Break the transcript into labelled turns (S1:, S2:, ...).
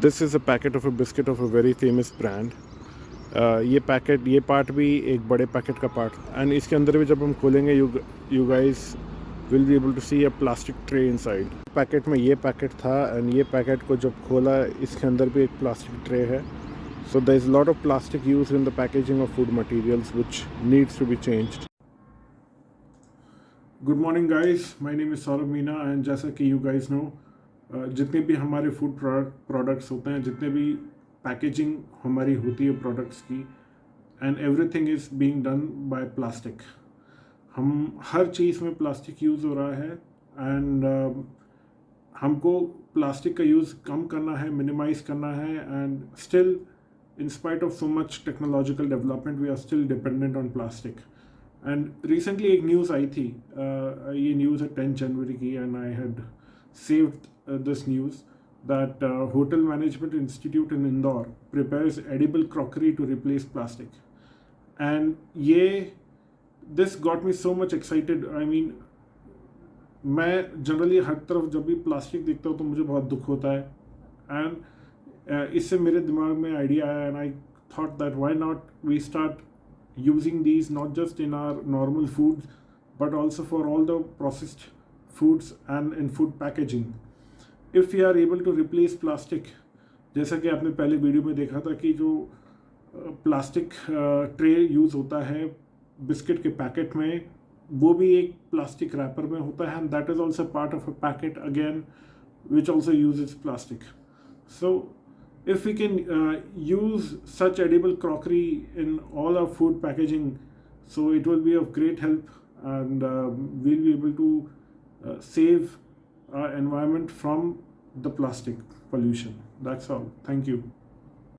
S1: This is a packet of a biscuit of a very famous brand. ये part भी एक बड़े packet का पार्ट, एंड इसके अंदर भी जब हम खोलेंगे you guys will be able to see a plastic tray inside. Packet में ये पैकेट था, एंड ये पैकेट को जब खोला इसके अंदर भी एक प्लास्टिक ट्रे है। So there is a lot of plastic used in the packaging of food materials which needs to be changed. Good morning guys, my name is Saurabh Meena and जैसा कि you guys know जितने भी हमारे food products होते हैं, जितने भी packaging हमारी होती है प्रोडक्ट्स की, and everything is being done by plastic. हम हर चीज़ में प्लास्टिक यूज़ हो रहा है, एंड हमको प्लास्टिक का यूज़ कम करना है, मिनिमाइज़ करना है, and still in spite of so much technological development we are still dependent on plastic. And recently एक न्यूज़ आई थी, ये न्यूज़ है 10 जनवरी की, and I had saved this news that Hotel Management Institute in Indore prepares edible crockery to replace plastic. And ये this got me so much excited. I mean, मैं generally हर तरफ जब भी प्लास्टिक देखता हूँ तो मुझे बहुत दुख होता है, एंड इससे मेरे दिमाग में आइडिया आया, and I thought that why not we start using these not just in our normal food but also for all the processed foods and in food packaging. If we are able to replace plastic, जैसा कि आपने पहले video में देखा था कि जो plastic tray use होता है बिस्किट के पैकेट में, वो भी एक प्लास्टिक रैपर में होता है, and that is also part of a packet again which also uses plastic. So if we can use such edible crockery in all our food packaging, so it will be of great help, and we'll be able to save our environment from the plastic pollution. That's all. Thank you.